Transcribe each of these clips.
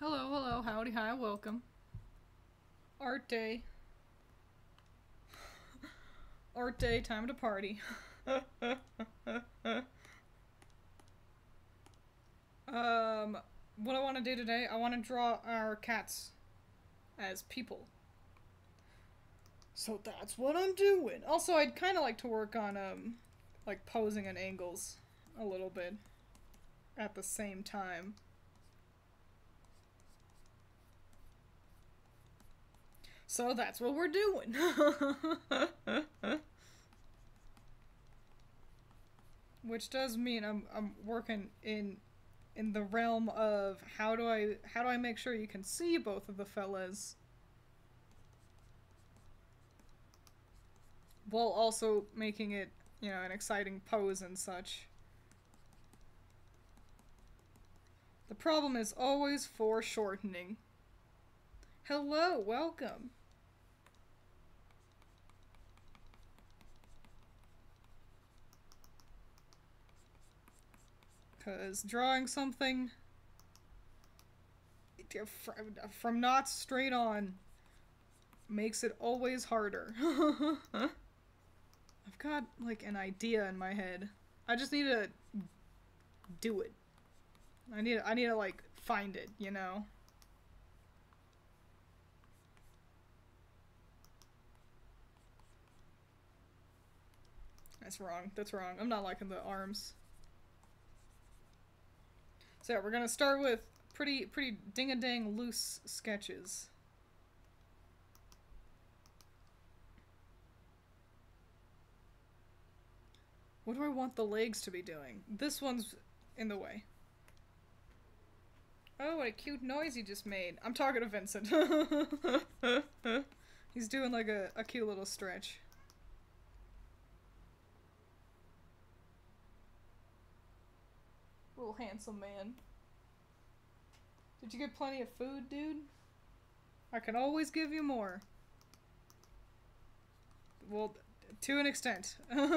Hello, hello, howdy, hi, welcome. Art day. Art day, time to party. What I want to do today, I want to draw our cats as people. So that's what I'm doing. Also, I'd kind of like to work on, like posing and angles a little bit at the same time. So that's what we're doing. Which does mean I'm working in the realm of how do I make sure you can see both of the fellas while also making it, you know, an exciting pose and such. The problem is always foreshortening. Hello, welcome. Because drawing something from not straight on makes it always harder. I've got, like, an idea in my head. I just need to do it. I need to, like, find it, you know? That's wrong. That's wrong. I'm not liking the arms. So yeah, we're gonna start with pretty ding-a-dang loose sketches. What do I want the legs to be doing? This one's in the way. Oh, what a cute noise he just made. I'm talking to Vincent. He's doing like a cute little stretch. Little handsome man. Did you get plenty of food, dude? I can always give you more. Well, to an extent. Well,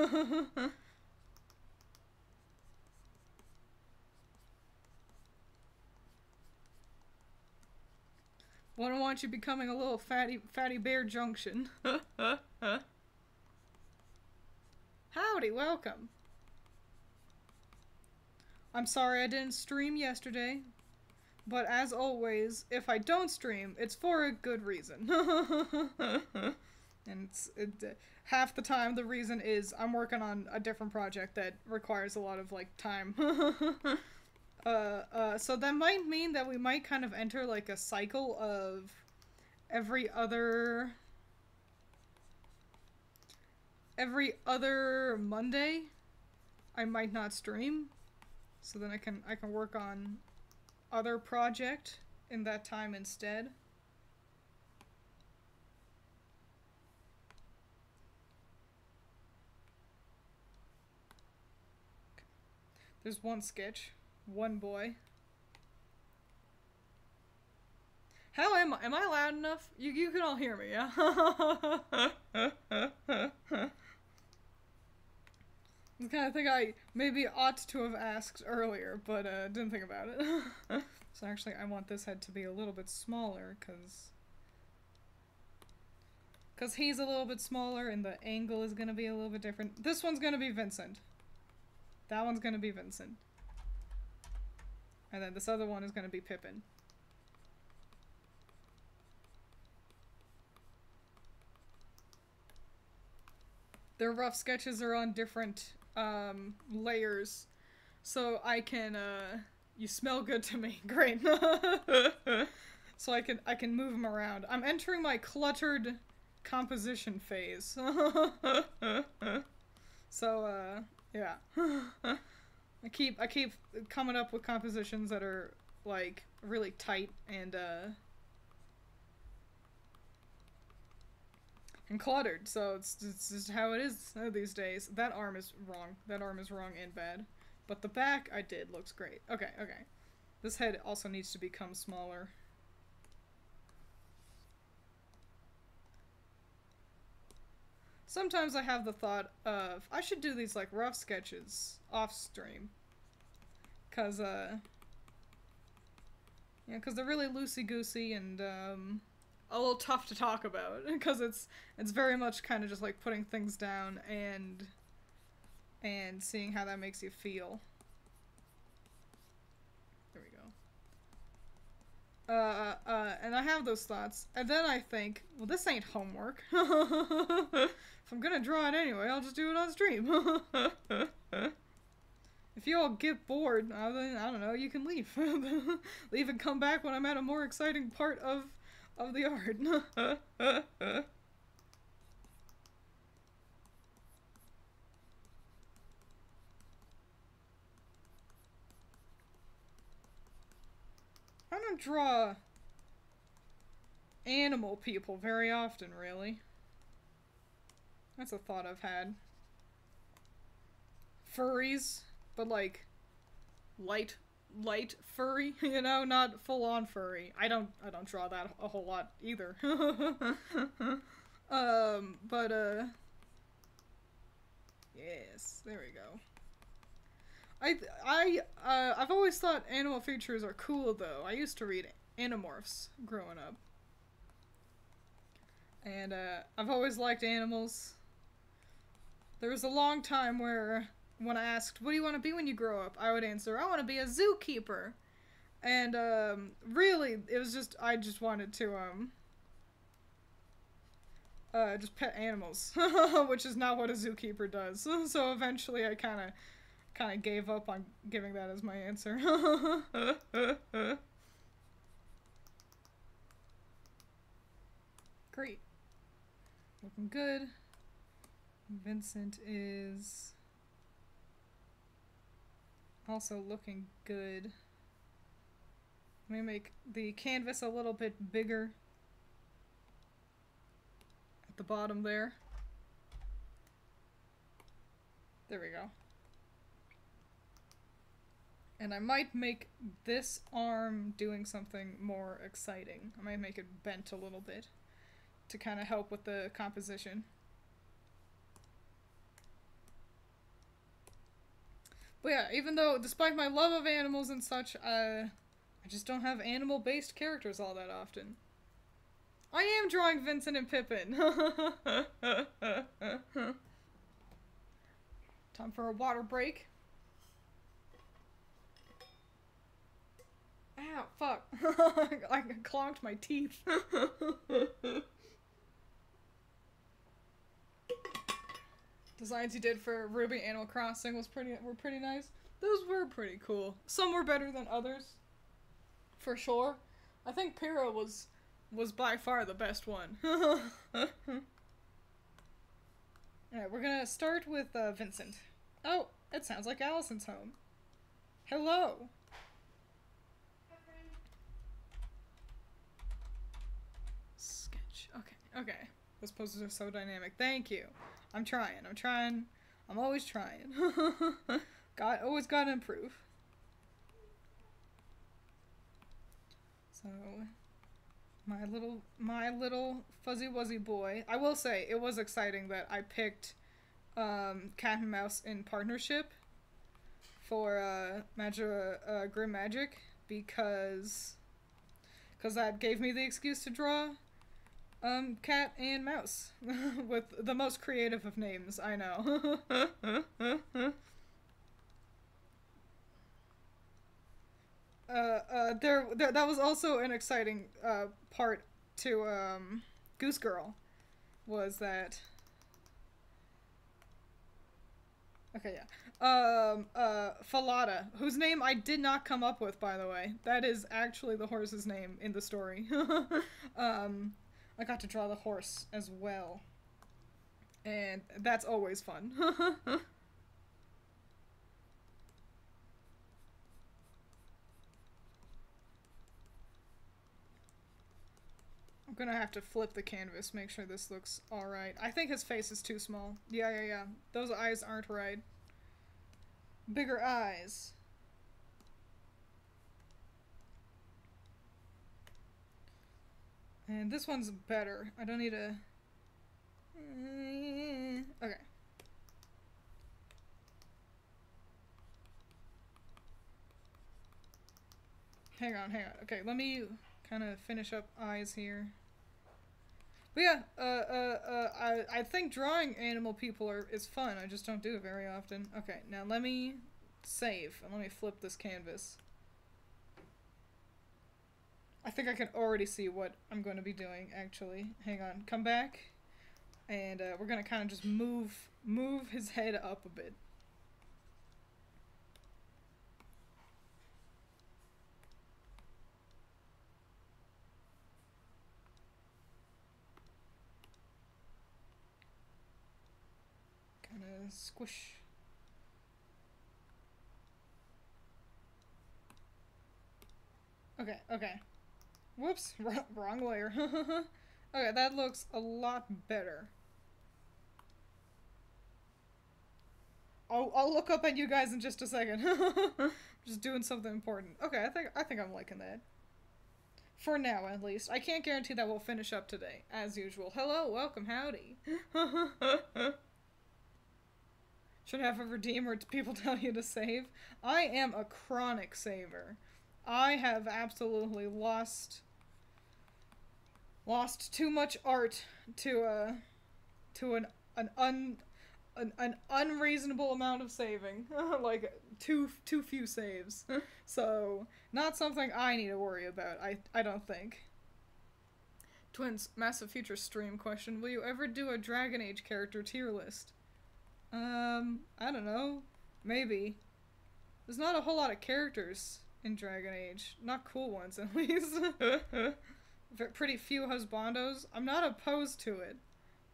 I don't want you becoming a little fatty bear junction. Howdy, welcome. I'm sorry I didn't stream yesterday, but as always, if I don't stream, it's for a good reason. And half the time the reason is I'm working on a different project that requires a lot of, like, time. So that might mean that we might kind of enter, like, a cycle of every other Monday I might not stream. So then I can work on other project in that time instead. Okay. There's one sketch, one boy. How am I? Am I loud enough? You can all hear me, yeah? The kind of thing I maybe ought to have asked earlier, but didn't think about it. So actually, I want this head to be a little bit smaller, because he's a little bit smaller, and the angle is going to be a little bit different. This one's going to be Vincent. That one's going to be Vincent. And then this other one is going to be Pippin. Their rough sketches are on different layers, so I can you smell good to me. Great. So I can move them around. I'm entering my cluttered composition phase. So yeah. I keep coming up with compositions that are, like, really tight and cluttered, so it's just how it is these days. That arm is wrong. That arm is wrong and bad. But the back I did looks great. Okay, okay. This head also needs to become smaller. Sometimes I have the thought of, I should do these, like, rough sketches off stream. 'Cause, Yeah, because they're really loosey-goosey and a little tough to talk about because it's very much kind of just like putting things down and seeing how that makes you feel. There we go. And I have those thoughts, and then I think, well, this ain't homework. If I'm gonna draw it anyway, I'll just do it on stream. If you all get bored, then I don't know, you can leave. Leave and come back when I'm at a more exciting part of the art. I don't draw animal people very often, really. That's a thought I've had. Furries, but like light furry, you know, not full on furry. I don't draw that a whole lot either. Yes, there we go. I've always thought animal features are cool though. I used to read Animorphs growing up. And I've always liked animals. There was a long time where when I asked, what do you want to be when you grow up? I would answer, I want to be a zookeeper. And really, it was just, I just wanted to just pet animals, which is not what a zookeeper does. So eventually I kind of gave up on giving that as my answer. Great. Looking good. Vincent is also looking good. Let me make the canvas a little bit bigger at the bottom there. There we go. And I might make this arm doing something more exciting. I might make it bent a little bit to kind of help with the composition. But yeah, even though, despite my love of animals and such, I just don't have animal-based characters all that often. I am drawing Vincent and Pippin. Time for a water break. Ow, fuck. I clonked my teeth. Designs you did for Ruby Animal Crossing were pretty nice. Those were pretty cool. Some were better than others, for sure. I think Pyrrha was by far the best one. Alright, we're gonna start with Vincent. Oh, it sounds like Allison's home. Hello. Sketch. Okay. Those poses are so dynamic. Thank you. I'm trying. I'm always trying. Always gotta improve. So, my little fuzzy wuzzy boy. I will say, it was exciting that I picked Cat and Mouse in partnership for Grim Magic because that gave me the excuse to draw Cat and Mouse with the most creative of names, I know. That was also an exciting part to Goose Girl, was that. Okay, yeah. Falada, whose name I did not come up with, by the way. That is actually the horse's name in the story. I got to draw the horse as well. And that's always fun. I'm gonna have to flip the canvas, make sure this looks alright. I think his face is too small. Yeah. Those eyes aren't right. Bigger eyes. And this one's better. I don't need a... Okay. Hang on, hang on. Okay, let me kind of finish up eyes here. But yeah, I think drawing animal people is fun. I just don't do it very often. Okay, now let me save and let me flip this canvas. I think I can already see what I'm going to be doing, actually. Hang on, come back. And we're going to kind of just move his head up a bit. Kind of squish. Okay, okay. Whoops, wrong layer. Okay, that looks a lot better. I'll look up at you guys in just a second. Just doing something important. Okay, I think I'm liking that. For now, at least. I can't guarantee that we'll finish up today, as usual. Hello, welcome, howdy. Should have a redeemer people tell you to save. I am a chronic saver. I have absolutely lost too much art to an unreasonable amount of saving. Like too few saves. So not something I need to worry about. I don't think. Twiins, massive future stream question. Will you ever do a Dragon Age character tier list? I don't know. Maybe. There's not a whole lot of characters in Dragon Age. Not cool ones, at least. Pretty few husbandos. I'm not opposed to it,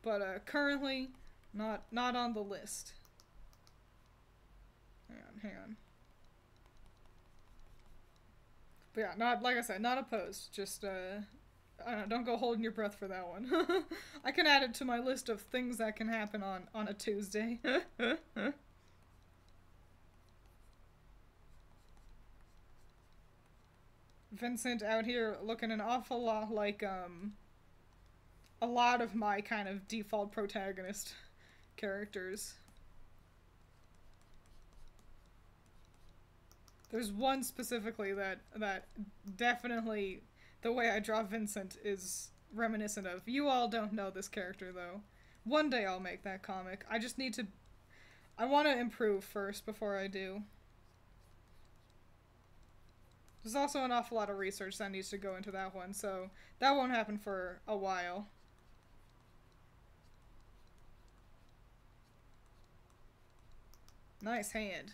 but currently not on the list. Hang on. But yeah, not like I said, not opposed. Just I don't know, don't go holding your breath for that one. I can add it to my list of things that can happen on a Tuesday. Vincent out here looking an awful lot like a lot of my kind of default protagonist characters. There's one specifically that definitely the way I draw Vincent is reminiscent of. You all don't know this character though. One day I'll make that comic. I just need to I want to improve first before I do. There's also an awful lot of research that needs to go into that one, so that won't happen for a while. Nice hand.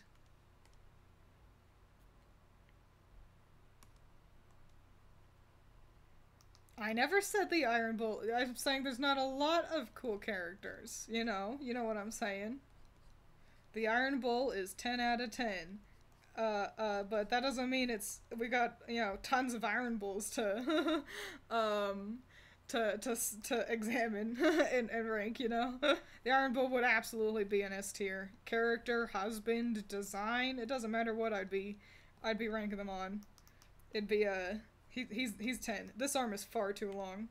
I never said the Iron Bull. I'm saying there's not a lot of cool characters. You know what I'm saying. The Iron Bull is 10 out of 10. But that doesn't mean we got, tons of Iron Bulls to, to examine and rank, The Iron Bull would absolutely be an S tier. Character, husband, design, it doesn't matter what I'd be ranking them on. It'd be, he's 10. This arm is far too long.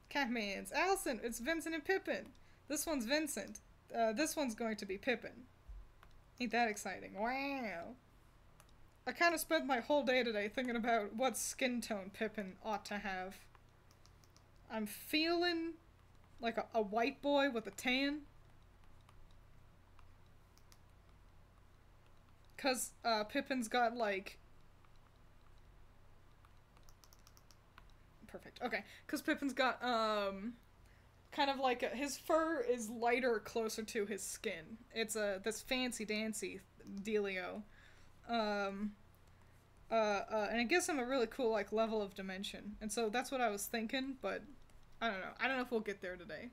Catmans, Allison, it's Vincent and Pippin. This one's Vincent. This one's going to be Pippin. Ain't that exciting. Wow. I kind of spent my whole day today thinking about what skin tone Pippin ought to have. I'm feeling like a white boy with a tan. Cause Pippin's got like... Perfect. Okay. Cause Pippin's got kind of like his fur is lighter closer to his skin. It's this fancy dancy dealio. And it gives him a really cool like level of dimension. And so that's what I was thinking, but I don't know. I don't know if we'll get there today.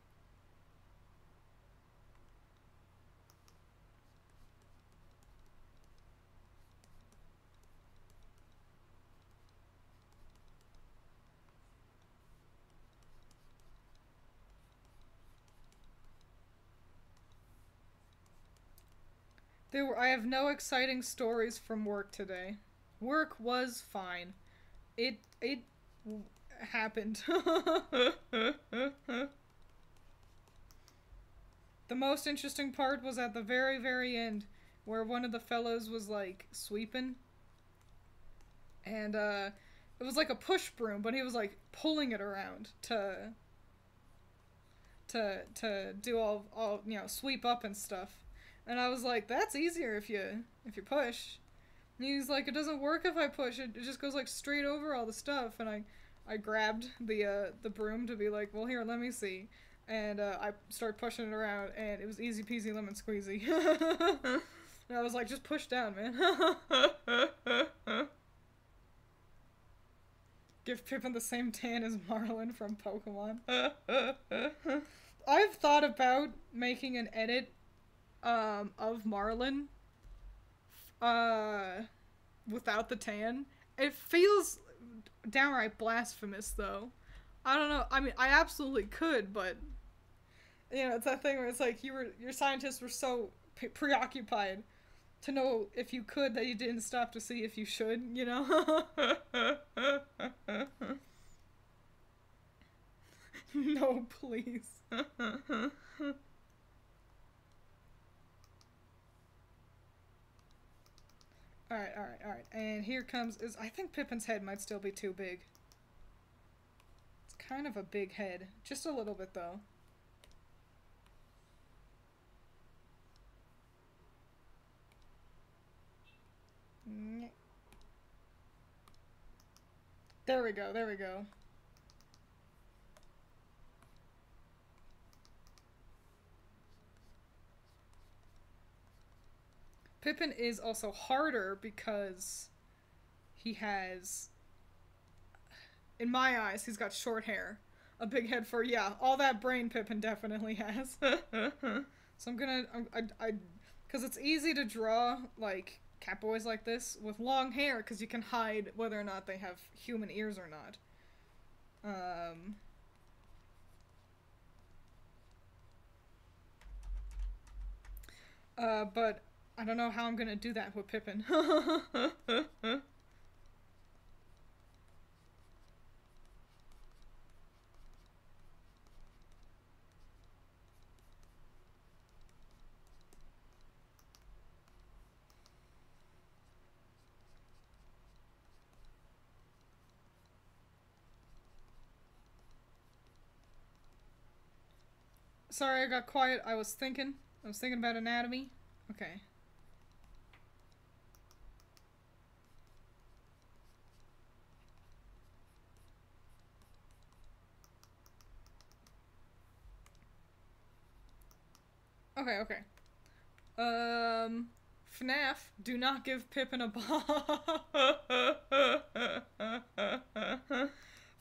I have no exciting stories from work today. Work was fine. It happened. The most interesting part was at the very, very end, where one of the fellows was like sweeping. and it was like a push broom, but he was like pulling it around to do all you know, sweep up and stuff. And I was like, that's easier if you push. And he's like, it doesn't work if I push. It just goes like straight over all the stuff. And I grabbed the broom to be like, well, here, let me see. And I started pushing it around, and it was easy peasy lemon squeezy. And I was like, just push down, man. Give Pippin the same tan as Marlin from Pokemon. I've thought about making an edit of Marlin without the tan. It feels downright blasphemous, though. I don't know. I mean, I absolutely could, but you know, it's that thing where it's like your scientists were so preoccupied to know if you could that you didn't stop to see if you should, you know? No, please. Alright. And here comes I think Pippin's head might still be too big. It's kind of a big head. Just a little bit, though. There we go. Pippin is also harder because he has, in my eyes, he's got short hair. A big head for, yeah, all that brain Pippin definitely has. So I'm gonna, because it's easy to draw, like, catboys like this with long hair, because you can hide whether or not they have human ears or not. But I don't know how I'm gonna do that with Pippin. Sorry, I got quiet. I was thinking about anatomy. Okay. Okay. FNAF, do not give Pippin a ball.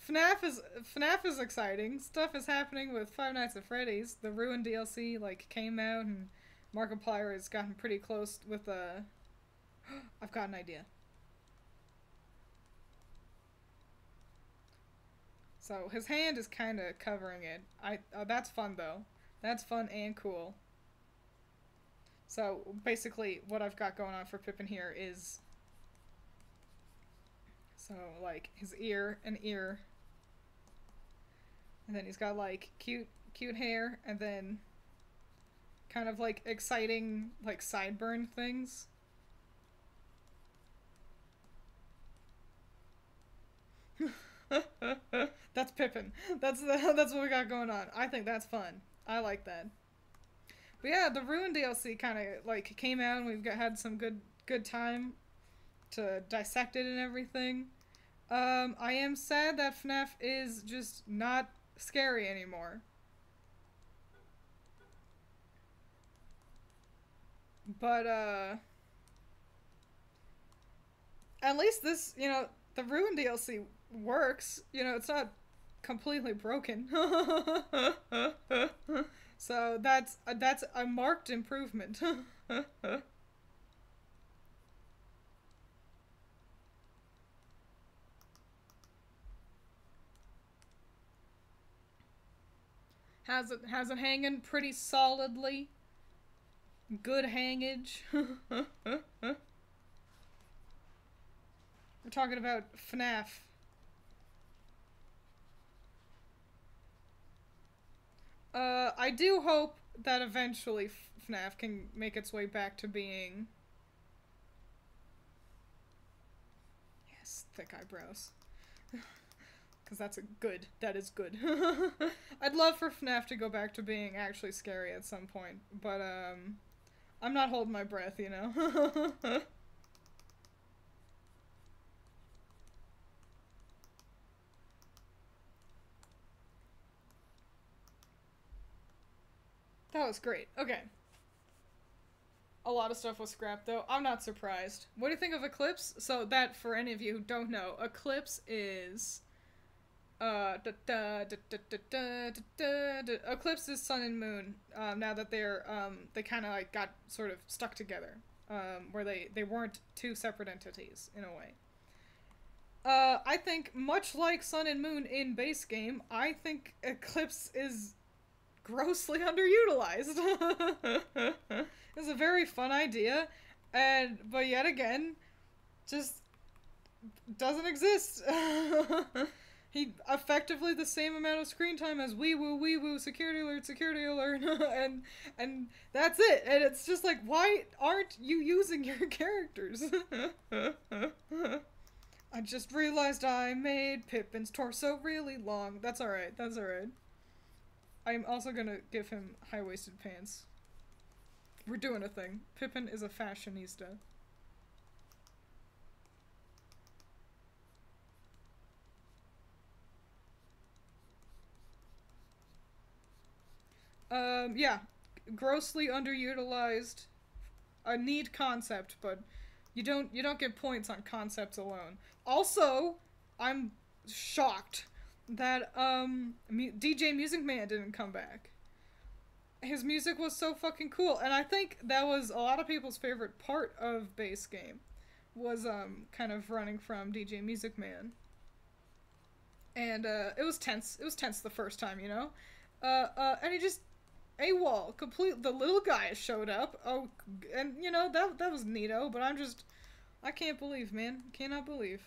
FNAF is exciting. Stuff is happening with Five Nights at Freddy's. The Ruin DLC like came out, and Markiplier has gotten pretty close with I've got an idea. So his hand is kind of covering it. That's fun though. That's fun and cool. So basically, what I've got going on for Pippin here is, so like his ear, an ear, and then he's got like cute hair, and then kind of like exciting like sideburn things. That's Pippin. That's what we got going on. I think that's fun. I like that. But yeah, the Ruin DLC kind of like came out, and had some good time to dissect it and everything. I am sad that FNAF is just not scary anymore. But at least this, you know, the Ruin DLC works. You know, it's not completely broken. So that's a marked improvement. Has it hanging pretty solidly. Good hangage. We're talking about FNAF. I do hope that eventually FNAF can make its way back to being... Yes, thick eyebrows. Because that's a good. That is good. I'd love for FNAF to go back to being actually scary at some point, but I'm not holding my breath, you know? That was great. Okay. A lot of stuff was scrapped, though. I'm not surprised. What do you think of Eclipse? So that, for any of you who don't know, Eclipse is... Eclipse is Sun and Moon, now that they kind of, like, got sort of stuck together. Where they weren't two separate entities, in a way. I think, much like Sun and Moon in base game, I think Eclipse is grossly underutilized. It's a very fun idea, but yet again, just doesn't exist. He effectively the same amount of screen time as wee woo, security alert, and that's it. And it's just like, why aren't you using your characters? I just realized I made Pippin's torso really long. That's alright, that's alright. I'm also gonna give him high-waisted pants. We're doing a thing. Pippin is a fashionista. Yeah. Grossly underutilized. A neat concept, but you don't get points on concepts alone. Also, I'm shocked that, DJ Music Man didn't come back. His music was so fucking cool, and I think that was a lot of people's favorite part of base game, was, kind of running from DJ Music Man. And, it was tense. It was tense the first time, you know? And he just... AWOL. The little guy showed up. Oh, and, you know, that was neato, but I can't believe, man. Cannot believe.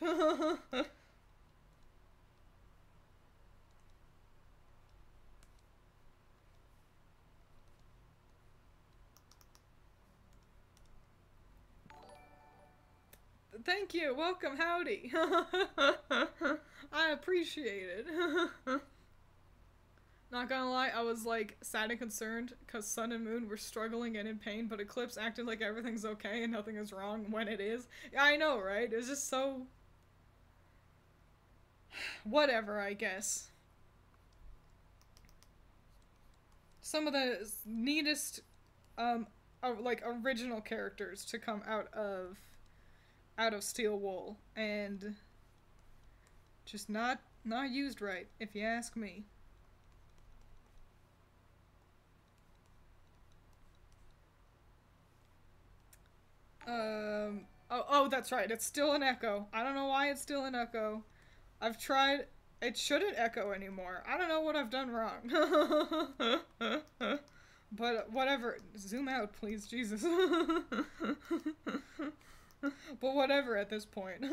Thank you. Welcome. Howdy. I appreciate it. Not gonna lie, I was like sad and concerned because Sun and Moon were struggling and in pain, but Eclipse acted like everything's okay and nothing is wrong when it is. Yeah, I know, right? It's just so... whatever, I guess. Some of the neatest, like, original characters to come out of Steel Wool, and just not used right, if you ask me. Oh, that's right. It's still an echo. I don't know why it's still an echo. I've tried. It shouldn't echo anymore. I don't know what I've done wrong. But whatever. Zoom out, please. Jesus. But whatever at this point.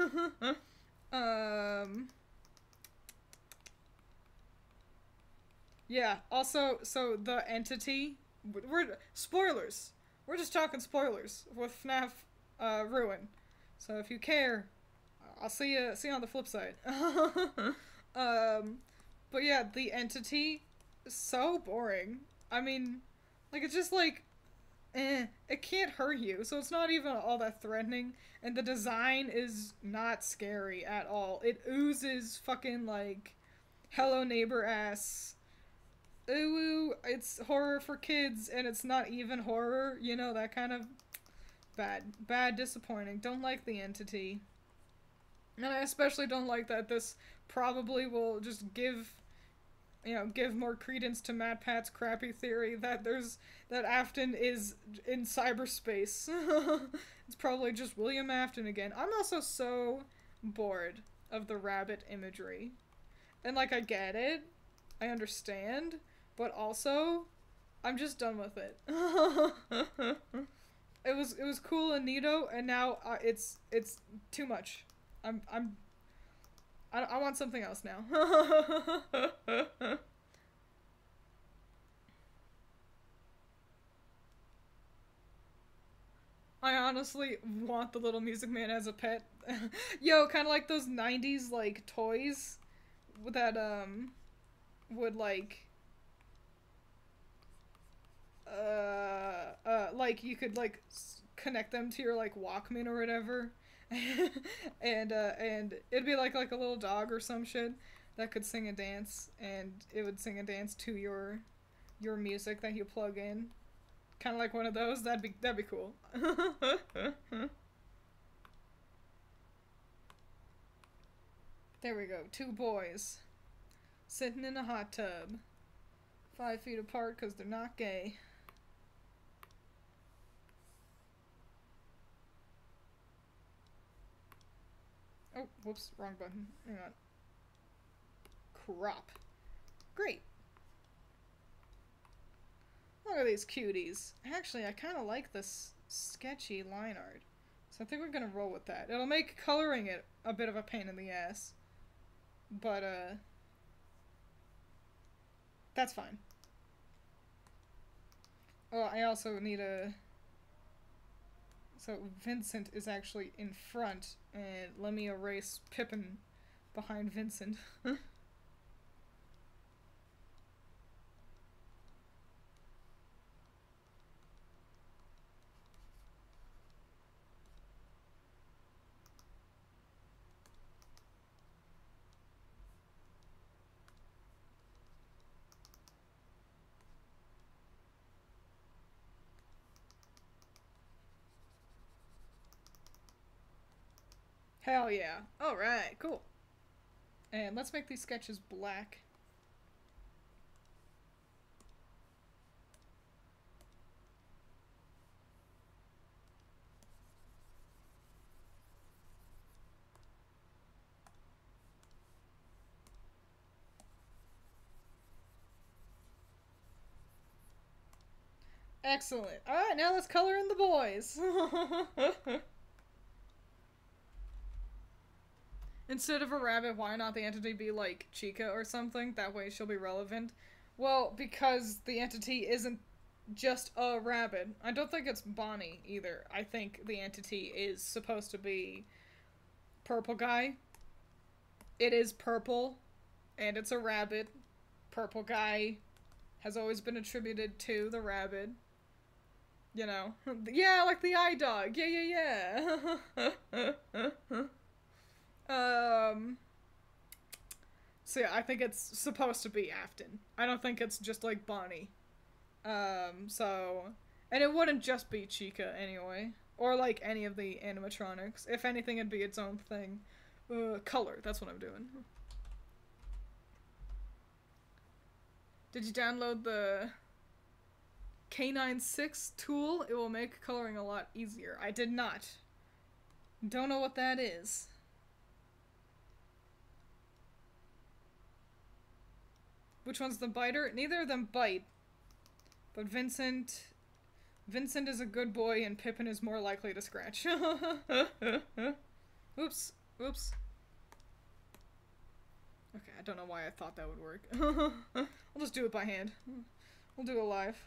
Yeah, also, so the entity... spoilers! We're just talking spoilers with FNAF Ruin. So if you care, I'll see you on the flip side. But yeah, the entity is so boring. I mean, like, it's just like, it can't hurt you, so it's not even all that threatening, and the design is not scary at all. It oozes fucking, like, Hello Neighbor ass. Ooh, it's horror for kids, and it's not even horror, you know, that kind of bad, disappointing. Don't like the entity. And I especially don't like that this probably will just give more credence to MatPat's crappy theory that Afton is in cyberspace. It's probably just William Afton again. I'm also so bored of the rabbit imagery. And, like, I get it. I understand. But also, I'm just done with it. It was cool and neato, and now it's too much. I want something else now. I honestly want the little music man as a pet. Yo, kind of like those 90s like toys that would like you could like connect them to your like Walkman or whatever. And it'd be like a little dog or some shit that could sing and dance, and it would sing and dance to your music that you plug in. Kind of like one of those. That'd be cool. There we go. Two boys sitting in a hot tub, 5 feet apart because they're not gay. Oh, whoops, wrong button. Hang on. Crop. Great. Look at these cuties. Actually, I kind of like this sketchy line art. So I think we're gonna roll with that. It'll make coloring it a bit of a pain in the ass. But, that's fine. Oh, I also need a... So Vincent is actually in front, and let me erase Pippin behind Vincent. Hell yeah. Alright, cool. And let's make these sketches black. Excellent. Alright, now let's color in the boys. Instead of a rabbit, why not the entity be like Chica or something? That way she'll be relevant. Well, because the entity isn't just a rabbit. I don't think it's Bonnie either. I think the entity is supposed to be Purple Guy. It is purple, and it's a rabbit. Purple Guy has always been attributed to the rabbit. You know? Yeah, like the eye dog. Yeah, yeah, yeah. So yeah, I think it's supposed to be Afton. I don't think it's just like Bonnie. So... And it wouldn't just be Chica anyway. Or like any of the animatronics. If anything, it'd be its own thing. Color, that's what I'm doing. Did you download the K96 tool? It will make coloring a lot easier. I did not. Don't know what that is. Which one's the biter? Neither of them bite. But Vincent is a good boy and Pippin is more likely to scratch. Oops. Oops. Okay, I don't know why I thought that would work. I'll just do it by hand. We'll do it live.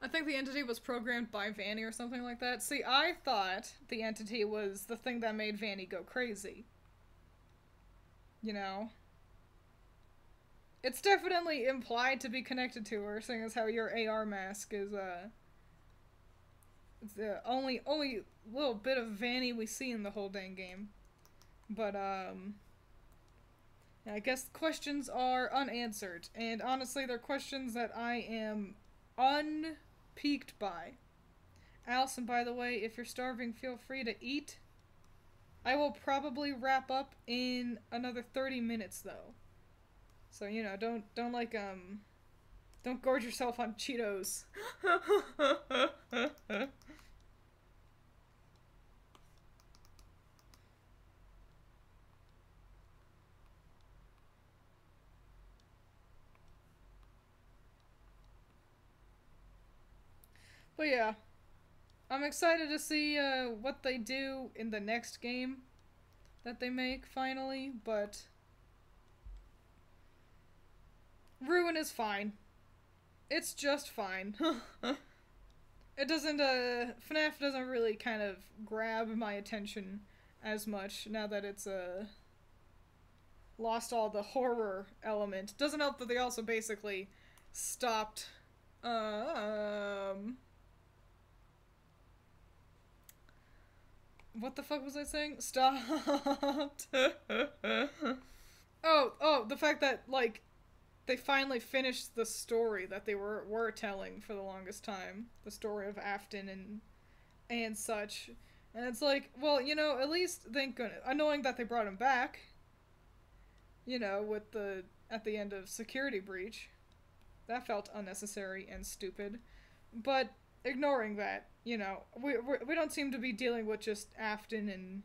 I think the entity was programmed by Vanny or something like that. See, I thought the entity was the thing that made Vanny go crazy. You know? It's definitely implied to be connected to her, seeing as how your AR mask is, it's the only little bit of Vanny we see in the whole dang game. But, yeah, I guess questions are unanswered. And honestly, they're questions that I am unpeaked by. Allison, by the way, if you're starving, feel free to eat. I will probably wrap up in another 30 minutes, though. So, you know, don't gorge yourself on Cheetos. But yeah. I'm excited to see what they do in the next game that they make finally, but Ruin is fine. It's just fine. It doesn't, FNAF doesn't really kind of grab my attention as much now that it's, lost all the horror element. Doesn't help that they also basically stopped, what the fuck was I saying? Stopped. The fact that, like, they finally finished the story that they were telling for the longest time. The story of Afton and such. And it's like, well, you know, at least thank goodness. Annoying that they brought him back. You know, with the at the end of Security Breach. That felt unnecessary and stupid. But ignoring that, you know, we don't seem to be dealing with just Afton and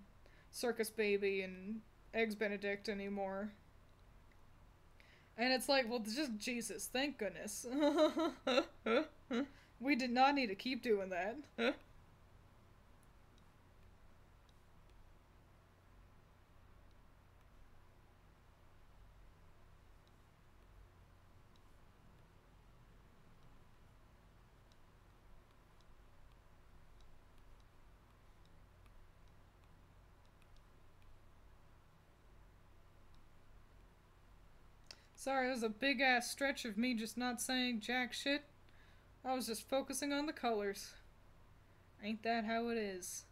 Circus Baby and Eggs Benedict anymore. And it's like, well, just Jesus, thank goodness. We did not need to keep doing that. Sorry, it was a big ass stretch of me just not saying jack shit. I was just focusing on the colors. Ain't that how it is?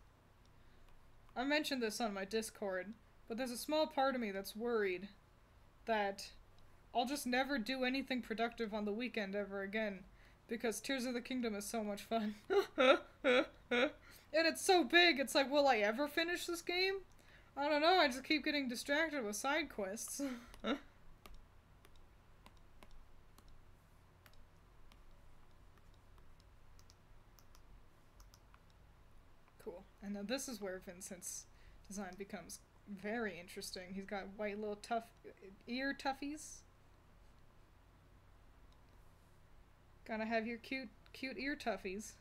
I mentioned this on my Discord, but there's a small part of me that's worried that I'll just never do anything productive on the weekend ever again, because Tears of the Kingdom is so much fun. And it's so big, it's like, will I ever finish this game? I don't know, I just keep getting distracted with side quests. Cool. And now this is where Vincent's design becomes very interesting. He's got white little ear tuffies. Gotta have your cute ear tuffies.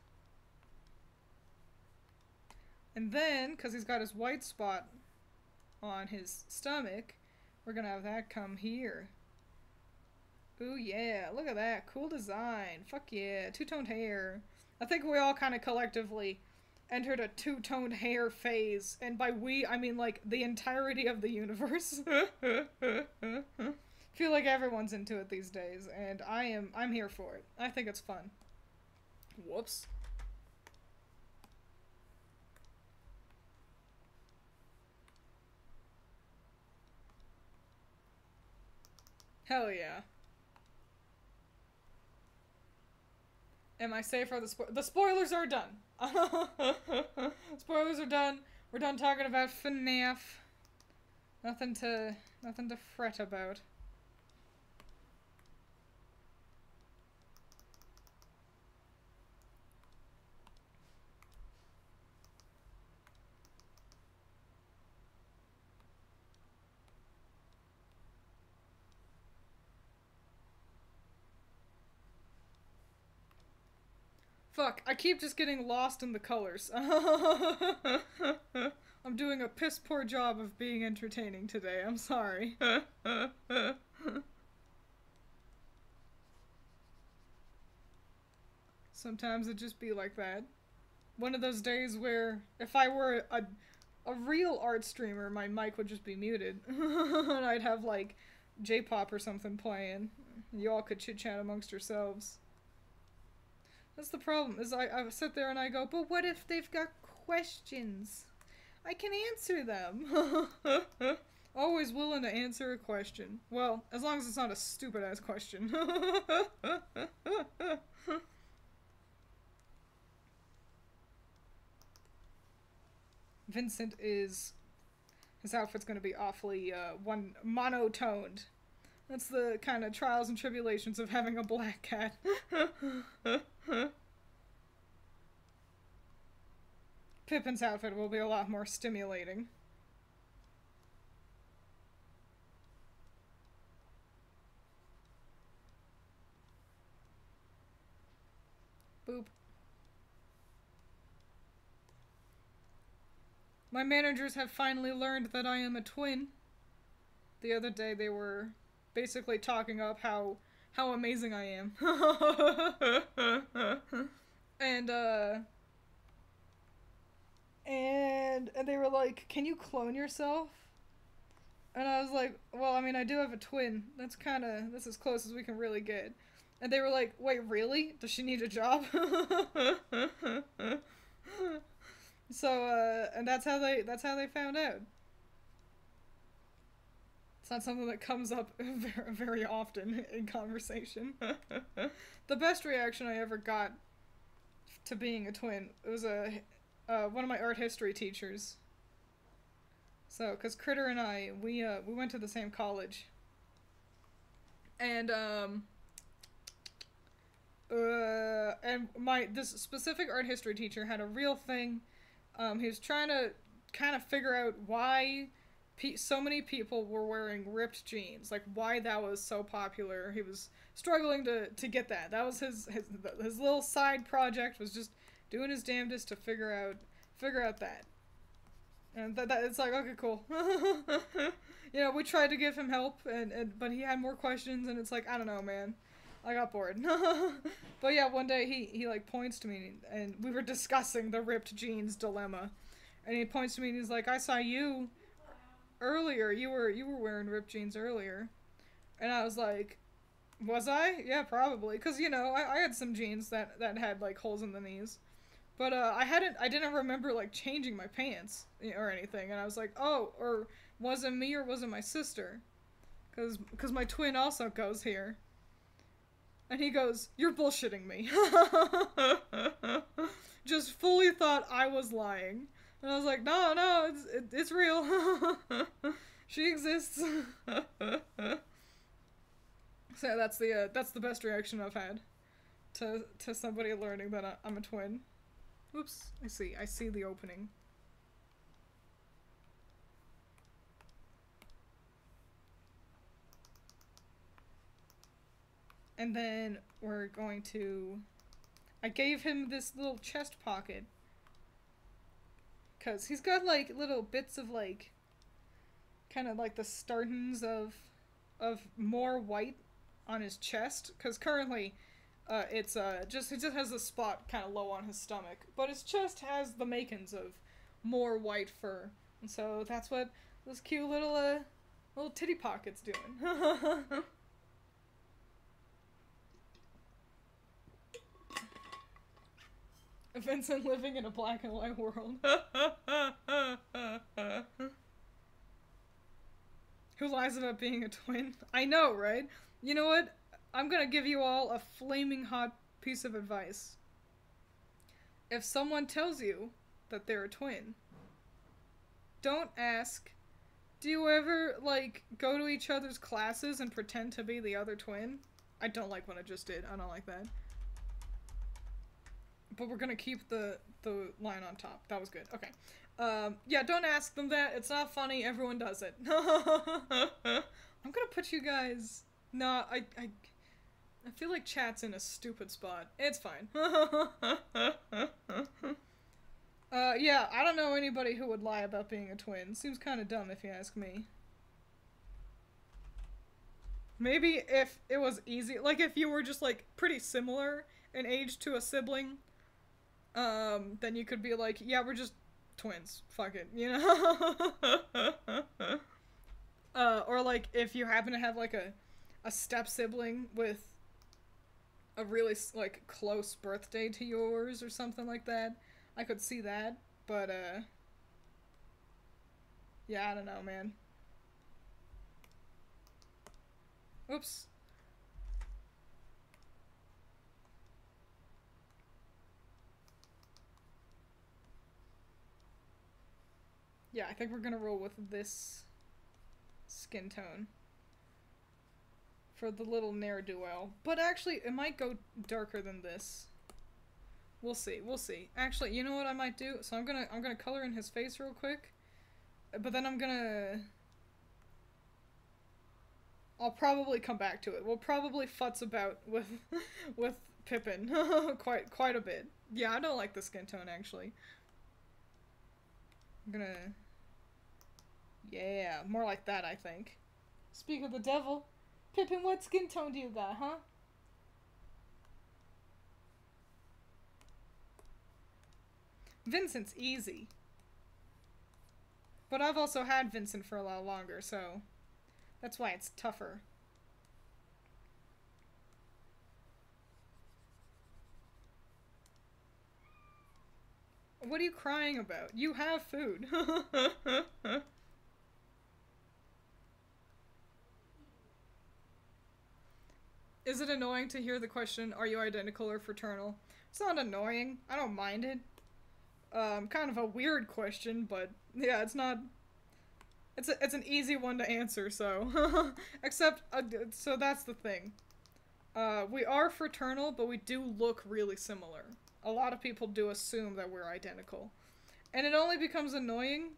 And then, because he's got his white spot on his stomach, we're gonna have that come here. Ooh yeah, look at that. Cool design. Fuck yeah. Two-toned hair. I think we all kind of collectively entered a two-toned hair phase, and by we, I mean like the entirety of the universe. Feel like everyone's into it these days, and I'm here for it. I think it's fun. Whoops. Hell yeah. Am I safe for the spoilers are done. Spoilers are done. We're done talking about FNAF. Nothing to fret about. Fuck, I keep just getting lost in the colors. I'm doing a piss poor job of being entertaining today, I'm sorry. Sometimes it just be like that. One of those days where if I were a real art streamer, my mic would just be muted. And I'd have like J-pop or something playing. You all could chit-chat amongst yourselves. That's the problem, is I sit there and I go, but what if they've got questions? I can answer them. Always willing to answer a question. Well, as long as it's not a stupid-ass question. Vincent is... his outfit's gonna be awfully, monotoned. That's the kind of trials and tribulations of having a black cat. Pippin's outfit will be a lot more stimulating. Boop. My managers have finally learned that I am a twin. The other day they were basically talking up how amazing I am. and and they were like, "Can you clone yourself?" And I was like, "Well, I mean, I do have a twin. That's as close as we can really get." And they were like, "Wait, really? Does she need a job?" So, and that's how they found out. It's not something that comes up very, very often in conversation. The best reaction I ever got to being a twin, it was one of my art history teachers. So, because Critter and I, we went to the same college. And, this specific art history teacher had a real thing. He was trying to kind of figure out why so many people were wearing ripped jeans, like why that was so popular. He was struggling to get that. That was his little side project, was just doing his damnedest to figure out that. And that it's like, okay, cool. You know, we tried to give him help, but he had more questions, and it's like, I don't know, man. I got bored. But yeah, one day he like points to me, and we were discussing the ripped jeans dilemma. And he points to me and he's like, "I saw you earlier. You were wearing ripped jeans earlier." And I was like, "Was I? Yeah, probably. Cause you know, I had some jeans that had like holes in the knees. But I didn't remember like changing my pants or anything." And I was like, "Oh, or was it me or was it my sister? Cause my twin also goes here." And he goes, "You're bullshitting me." Just fully thought I was lying. And I was like, no, it's real. She exists. So that's the best reaction I've had to somebody learning that I'm a twin. Oops, I see the opening. And then we're going to... I gave him this little chest pocket. Because he's got, like, little bits of, like... kind of like the startings of more white on his chest. Because currently, it just has a spot kind of low on his stomach. But his chest has the makings of more white fur. And so that's what this cute little titty pocket's doing. Vincent living in a black and white world. Who lies about being a twin? I know, right? You know what? I'm gonna give you all a flaming hot piece of advice. If someone tells you that they're a twin, don't ask, "Do you ever, like, go to each other's classes and pretend to be the other twin?" I don't like what I just did. I don't like that. But we're gonna keep the line on top. That was good. Okay. Yeah, don't ask them that. It's not funny. Everyone does it. I'm gonna put you guys... No, I feel like chat's in a stupid spot. It's fine. Yeah, I don't know anybody who would lie about being a twin. Seems kind of dumb if you ask me. Maybe if it was easy, like if you were just like pretty similar in age to a sibling, then you could be like, yeah, we're just twins. Fuck it, you know? Or like if you happen to have like a step sibling with a really like close birthday to yours or something like that, I could see that. But yeah, I don't know, man. Oops. Yeah, I think we're gonna roll with this skin tone for the little ne'er-do-well. But actually, it might go darker than this. We'll see. We'll see. Actually, you know what I might do? So I'm gonna color in his face real quick. But then I'll probably come back to it. We'll probably futz about with Pippin quite a bit. Yeah, I don't like the skin tone actually. I'm gonna... Yeah, more like that, I think. Speak of the devil. Pippin, what skin tone do you got, huh? Vincent's easy. But I've also had Vincent for a lot longer, so that's why it's tougher. What are you crying about? You have food. Is it annoying to hear the question, are you identical or fraternal? It's not annoying. I don't mind it. Kind of a weird question, but yeah, it's not... It's an easy one to answer, so... Except, so that's the thing. We are fraternal, but we do look really similar. A lot of people do assume that we're identical. And it only becomes annoying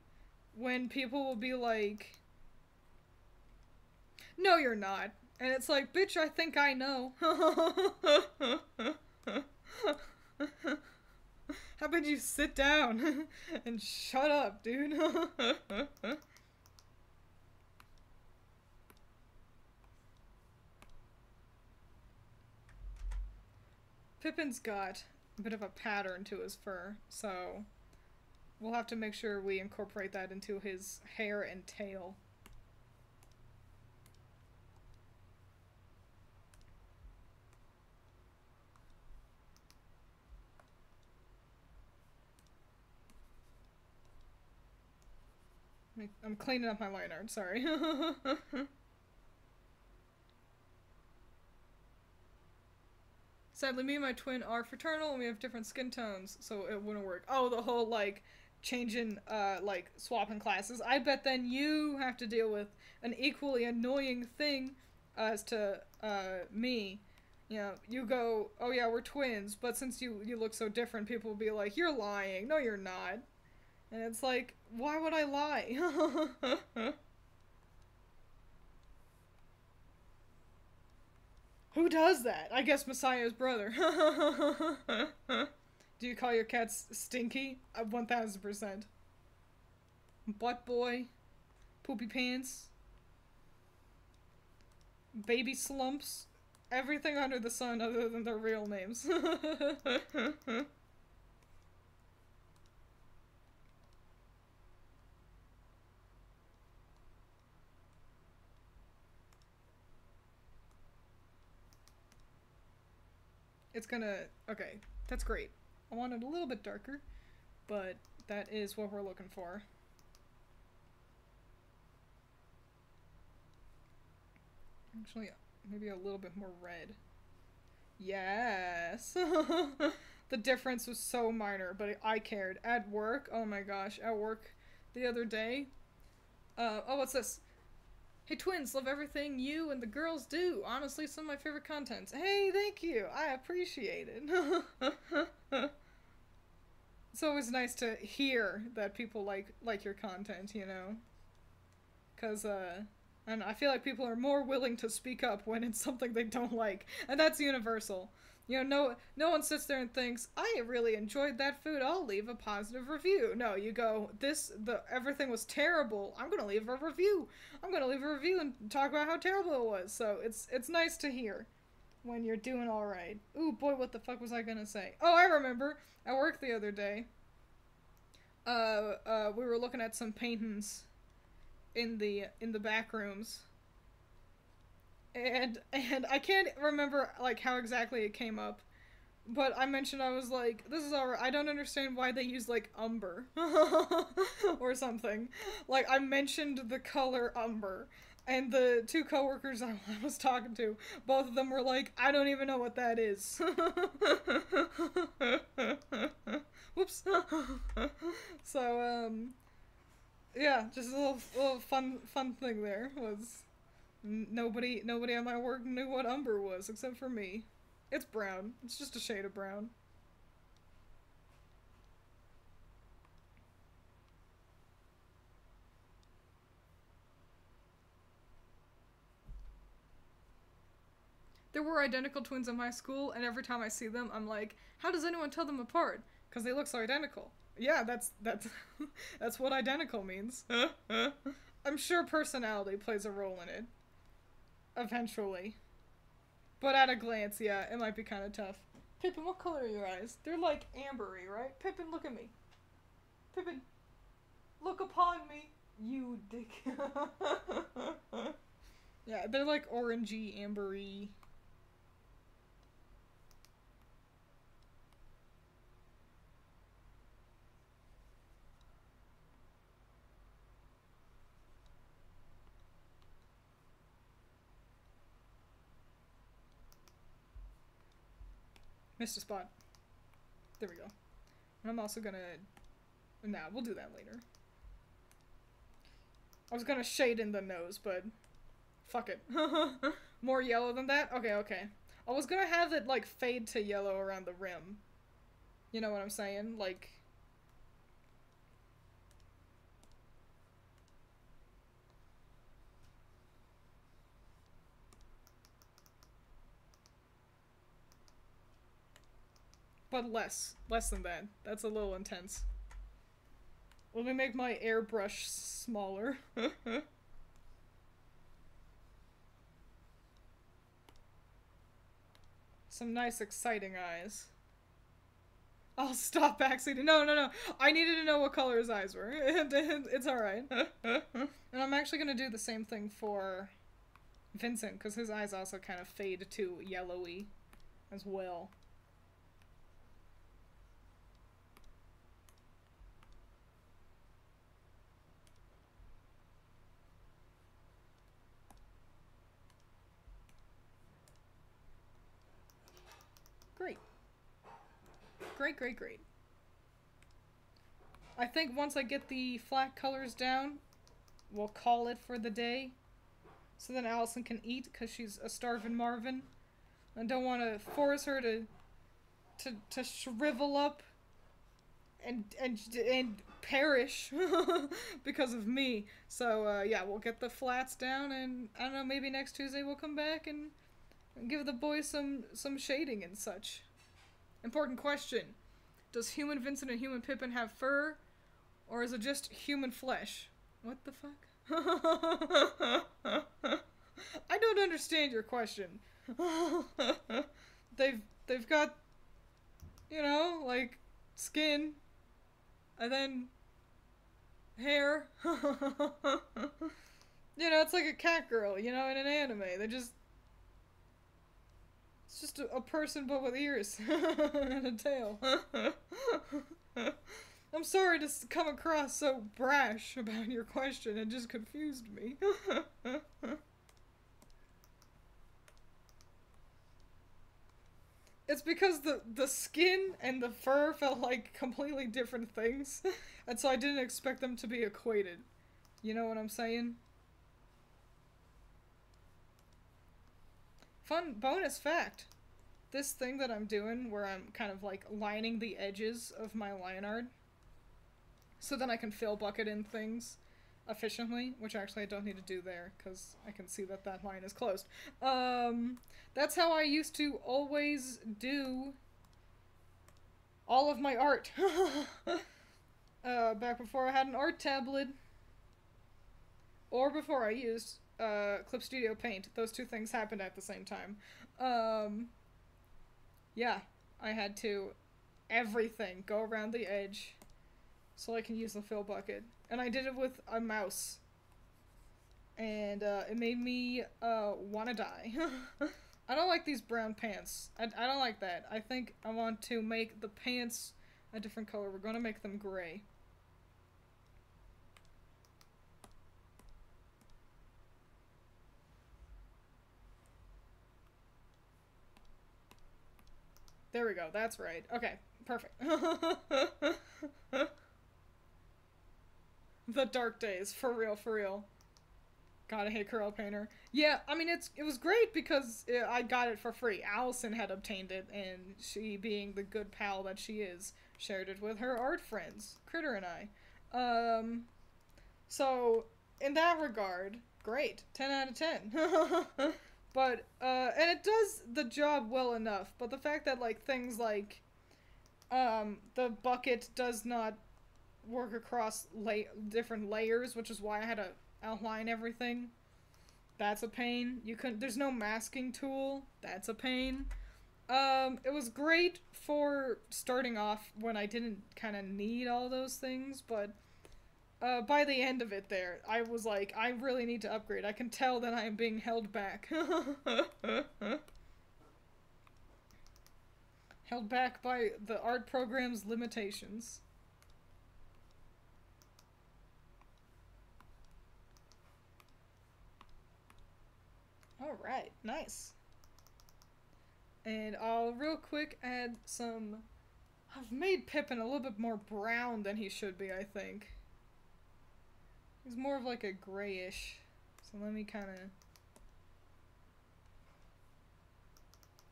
when people will be like, no, you're not. And it's like, bitch, I think I know. How about you sit down and shut up, dude? Pippin's got a bit of a pattern to his fur, so we'll have to make sure we incorporate that into his hair and tail. I'm cleaning up my line art, sorry. Sadly, me and my twin are fraternal and we have different skin tones, so it wouldn't work. Oh, the whole, like, changing, like, swapping classes. I bet then you have to deal with an equally annoying thing as to, me. You know, you go, oh yeah, we're twins, but since you look so different, people will be like, you're lying. No, you're not. And it's like, why would I lie? Who does that? I guess Messiah's brother. Do you call your cats stinky? 1000%. Butt boy. Poopy pants. Baby slumps. Everything under the sun other than their real names. It's gonna... Okay, that's great. I want it a little bit darker, but that is what we're looking for. Actually, maybe a little bit more red. Yes! The difference was so minor, but I cared. At work, oh my gosh, at work the other day. Oh, what's this? Hey twins, love everything you and the girls do. Honestly, some of my favorite contents. Hey, thank you. I appreciate it. It's always nice to hear that people like your content, you know? Cause, and I feel like people are more willing to speak up when it's something they don't like. And that's universal. You know, no one sits there and thinks, I really enjoyed that food, I'll leave a positive review. No, you go, everything was terrible, I'm gonna leave a review. I'm gonna leave a review and talk about how terrible it was. So it's nice to hear when you're doing alright. Ooh, boy, what the fuck was I gonna say? Oh, I remember. At work the other day, we were looking at some paintings in the back rooms. And I can't remember, like, how exactly it came up. But I mentioned, I was like, this is alright, I don't understand why they use, like, umber. Or something. Like, I mentioned the color umber. And the two coworkers I was talking to, both of them were like, I don't even know what that is. Whoops. So, yeah, just a little fun thing there was... Nobody at my work knew what umber was, except for me. It's brown. It's just a shade of brown. There were identical twins in my school, and every time I see them, I'm like, how does anyone tell them apart? Because they look so identical. Yeah, that's that's what identical means. I'm sure personality plays a role in it. Eventually. But at a glance, yeah, it might be kind of tough. Pippin, what color are your eyes? They're like ambery, right? Pippin, look at me. Pippin, look upon me, you dick. Yeah, they're like orangey, ambery. Missed a spot. There we go. And I'm also gonna... Nah, we'll do that later. I was gonna shade in the nose, but... Fuck it. More yellow than that? Okay, okay. I was gonna have it, like, fade to yellow around the rim. You know what I'm saying? Like... But less. Less than that. That's a little intense. Let me make my airbrush smaller. Some nice exciting eyes. I'll stop backseating. No, no, no. I needed to know what color his eyes were. It's alright. And I'm actually gonna do the same thing for Vincent, because his eyes also kind of fade to yellowy as well. Great. Great, great, great. I think once I get the flat colors down, we'll call it for the day. So then Allison can eat, because she's a starving Marvin. I don't want to force her to shrivel up and perish because of me. So, yeah, we'll get the flats down, and I don't know, maybe next Tuesday we'll come back and give the boys some shading and such. Important question. Does human Vincent and human Pippin have fur? Or is it just human flesh? What the fuck? I don't understand your question. They've got, you know, like, skin. And then hair. You know, it's like a cat girl, you know, in an anime. They just... It's just a person but with ears and a tail. I'm sorry to come across so brash about your question. It just confused me. It's because the skin and the fur felt like completely different things. And so I didn't expect them to be equated. You know what I'm saying? Fun bonus fact. This thing that I'm doing where I'm kind of like lining the edges of my line art so then I can fill bucket in things efficiently, which actually I don't need to do there because I can see that that line is closed. That's how I used to always do all of my art. Back before I had an art tablet. Or before I used Clip Studio Paint. Those two things happened at the same time. Yeah, I had to everything go around the edge so I can use the fill bucket. And I did it with a mouse. And it made me want to die. I don't like these brown pants. I don't like that. I think I want to make the pants a different color. We're going to make them gray. There we go. That's right. Okay. Perfect. The dark days. For real, for real. God, I hate Curl Painter. Yeah, I mean, it was great because I got it for free. Allison had obtained it, and she, being the good pal that she is, shared it with her art friends, Critter and I. So, in that regard, great. 10 out of 10. But, and it does the job well enough, but the fact that, like, things like, the bucket does not work across different layers, which is why I had to outline everything. That's a pain. There's no masking tool. That's a pain. It was great for starting off when I didn't kind of need all those things, but by the end of it there, I was like, I really need to upgrade. I can tell that I am being held back. Held back by the art program's limitations. Alright, nice. And I'll real quick add some... I've made Pippin a little bit more brown than he should be, I think. He's more of like a grayish. So let me kind of...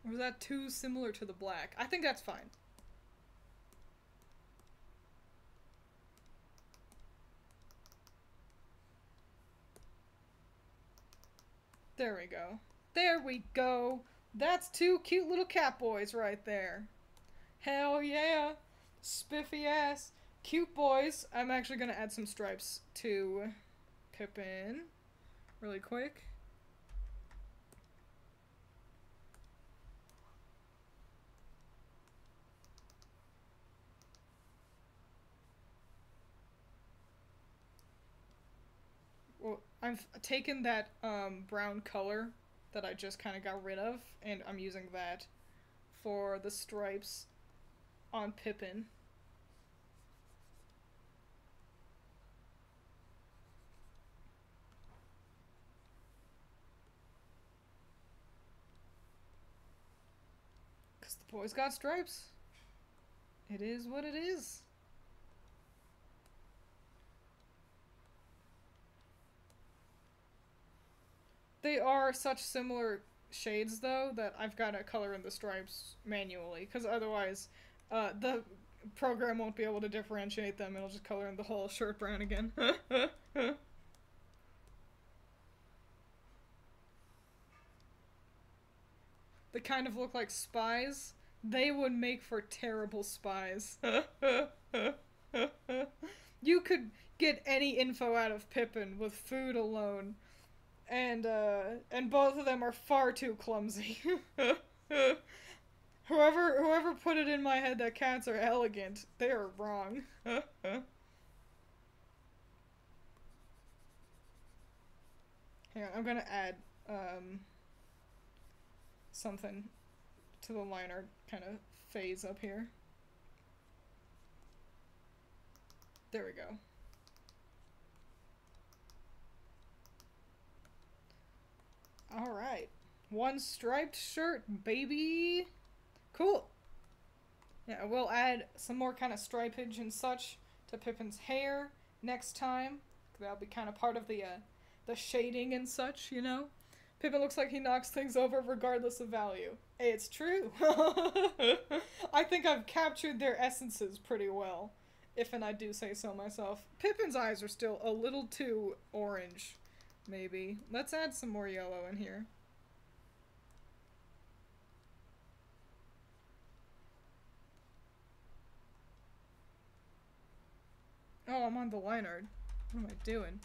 Or was that too similar to the black? I think that's fine. There we go. There we go. That's two cute little cat boys right there. Hell yeah. Spiffy ass. Cute boys. I'm actually gonna add some stripes to Pippin really quick. Well, I've taken that brown color that I just kind of got rid of, and I'm using that for the stripes on Pippin. Because the boys got stripes. It is what it is. They are such similar shades, though, that I've got to color in the stripes manually, because otherwise the program won't be able to differentiate them. It'll just color in the whole shirt brown again. They kind of look like spies. They would make for terrible spies. You could get any info out of Pippin with food alone. And both of them are far too clumsy. Whoever put it in my head that cats are elegant, they are wrong. Hang on, I'm gonna add, something to the liner kind of phase up here. There we go. Alright. One striped shirt, baby! Cool! Yeah, we'll add some more kind of stripage and such to Pippin's hair next time. That'll be kind of part of the shading and such, you know? Pippin looks like he knocks things over regardless of value. It's true! I think I've captured their essences pretty well, if and I do say so myself. Pippin's eyes are still a little too orange. Maybe. Let's add some more yellow in here. Oh, I'm on the liner. What am I doing?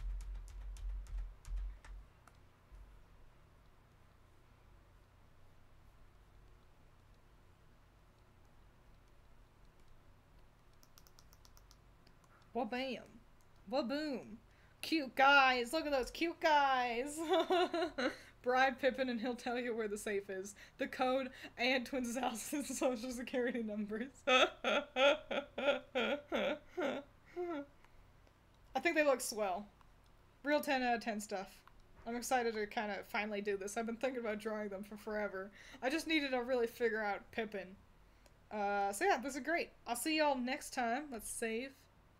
Wabam. Waboom. Cute guys! Look at those cute guys! Bribe Pippin and he'll tell you where the safe is. The code and Twiins' house's social security numbers. I think they look swell. Real 10 out of 10 stuff. I'm excited to kind of finally do this. I've been thinking about drawing them for forever. I just needed to really figure out Pippin. So yeah, this is great. I'll see y'all next time. Let's save.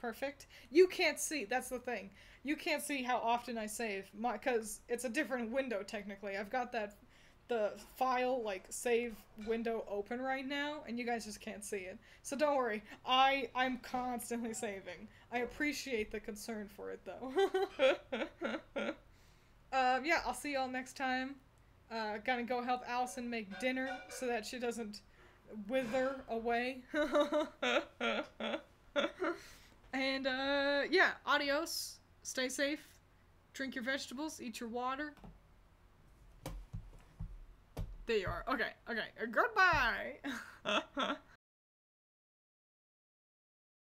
Perfect. You can't see. That's the thing. You can't see how often I save, because it's a different window technically. I've got the file, like, save window open right now, and you guys just can't see it. So don't worry, I'm constantly saving. I appreciate the concern for it, though. Yeah, I'll see y'all next time. Gonna go help Allison make dinner so that she doesn't wither away. And, yeah, adios. Stay safe. Drink your vegetables. Eat your water. There you are. Okay, okay. Goodbye!